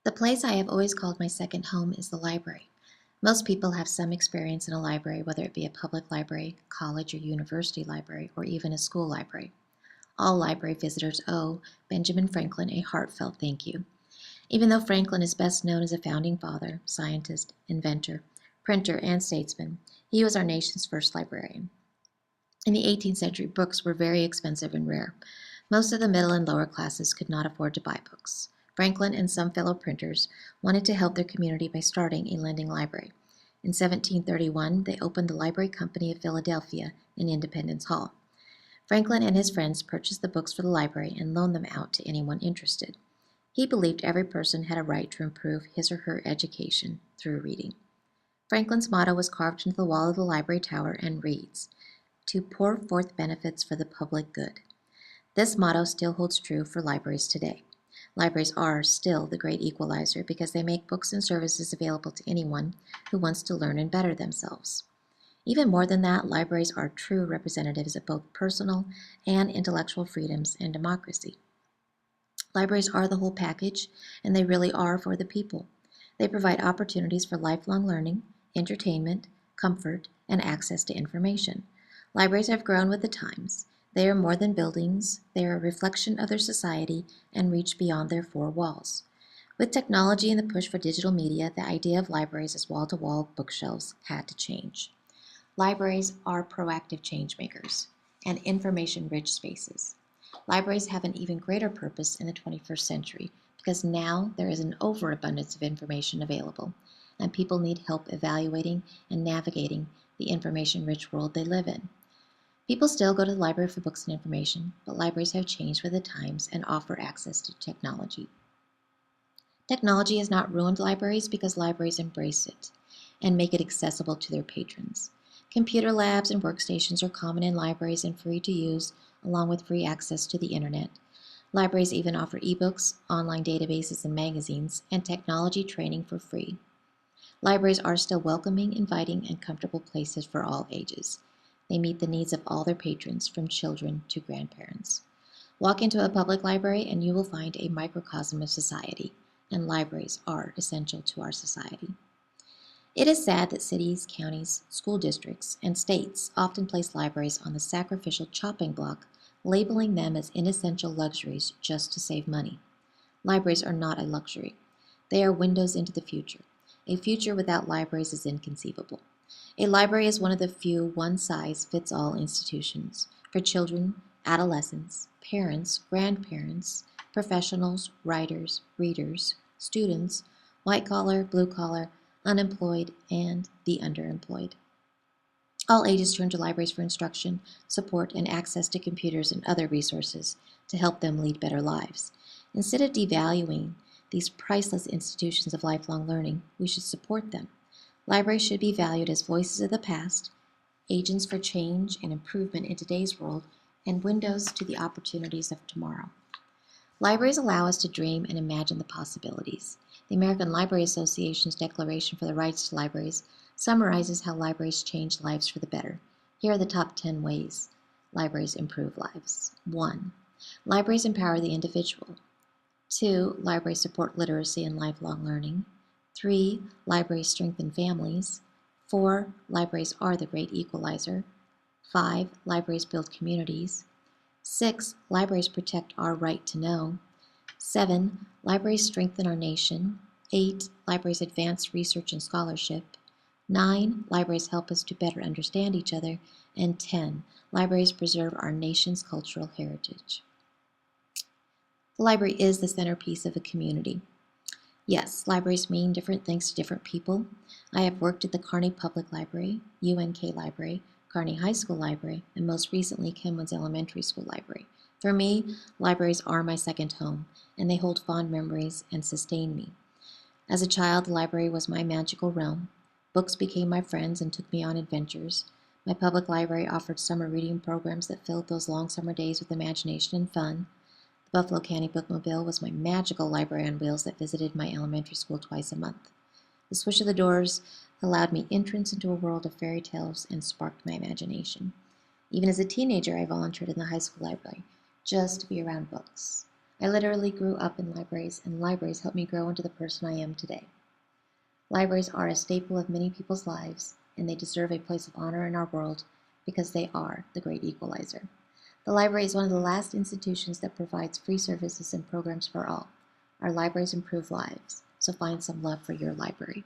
The place I have always called my second home is the library. Most people have some experience in a library, whether it be a public library, college or university library, or even a school library. All library visitors owe Benjamin Franklin a heartfelt thank you. Even though Franklin is best known as a founding father, scientist, inventor, printer, and statesman, he was our nation's first librarian. In the 18th century, books were very expensive and rare. Most of the middle and lower classes could not afford to buy books. Franklin and some fellow printers wanted to help their community by starting a lending library. In 1731, they opened the Library Company of Philadelphia in Independence Hall. Franklin and his friends purchased the books for the library and loaned them out to anyone interested. He believed every person had a right to improve his or her education through reading. Franklin's motto was carved into the wall of the library tower and reads, "To pour forth benefits for the public good." This motto still holds true for libraries today. Libraries are still the great equalizer because they make books and services available to anyone who wants to learn and better themselves. Even more than that, libraries are true representatives of both personal and intellectual freedoms and democracy. Libraries are the whole package, and they really are for the people. They provide opportunities for lifelong learning, entertainment, comfort, and access to information. Libraries have grown with the times. They are more than buildings, they are a reflection of their society and reach beyond their four walls. With technology and the push for digital media, the idea of libraries as wall-to-wall bookshelves had to change. Libraries are proactive change makers and information-rich spaces. Libraries have an even greater purpose in the 21st century because now there is an overabundance of information available, and people need help evaluating and navigating the information-rich world they live in. People still go to the library for books and information, but libraries have changed with the times and offer access to technology. Technology has not ruined libraries because libraries embrace it and make it accessible to their patrons. Computer labs and workstations are common in libraries and free to use, along with free access to the internet. Libraries even offer ebooks, online databases and magazines, and technology training for free. Libraries are still welcoming, inviting, and comfortable places for all ages. They meet the needs of all their patrons, from children to grandparents. Walk into a public library and you will find a microcosm of society, and libraries are essential to our society. It is sad that cities, counties, school districts, and states often place libraries on the sacrificial chopping block, labeling them as inessential luxuries just to save money. Libraries are not a luxury. They are windows into the future. A future without libraries is inconceivable. A library is one of the few one-size-fits-all institutions for children, adolescents, parents, grandparents, professionals, writers, readers, students, white-collar, blue-collar, unemployed, and the underemployed. All ages turn to libraries for instruction, support, and access to computers and other resources to help them lead better lives. Instead of devaluing these priceless institutions of lifelong learning, we should support them. Libraries should be valued as voices of the past, agents for change and improvement in today's world, and windows to the opportunities of tomorrow. Libraries allow us to dream and imagine the possibilities. The American Library Association's Declaration for the Rights to Libraries summarizes how libraries change lives for the better. Here are the top 10 ways libraries improve lives. 1. Libraries empower the individual. 2. Libraries support literacy and lifelong learning. 3. Libraries strengthen families. 4. Libraries are the great equalizer. 5. Libraries build communities. 6. Libraries protect our right to know. 7. Libraries strengthen our nation. 8. Libraries advance research and scholarship. 9. Libraries help us to better understand each other. And 10. Libraries preserve our nation's cultural heritage. The library is the centerpiece of a community. Yes, libraries mean different things to different people. I have worked at the Kearney Public Library, UNK Library, Kearney High School Library, and most recently Kenwoods Elementary School Library. For me, libraries are my second home, and they hold fond memories and sustain me. As a child, the library was my magical realm. Books became my friends and took me on adventures. My public library offered summer reading programs that filled those long summer days with imagination and fun. The Buffalo County Bookmobile was my magical library on wheels that visited my elementary school twice a month. The swish of the doors allowed me entrance into a world of fairy tales and sparked my imagination. Even as a teenager, I volunteered in the high school library, just to be around books. I literally grew up in libraries, and libraries helped me grow into the person I am today. Libraries are a staple of many people's lives, and they deserve a place of honor in our world because they are the great equalizer. The library is one of the last institutions that provides free services and programs for all. Our libraries improve lives, so find some love for your library.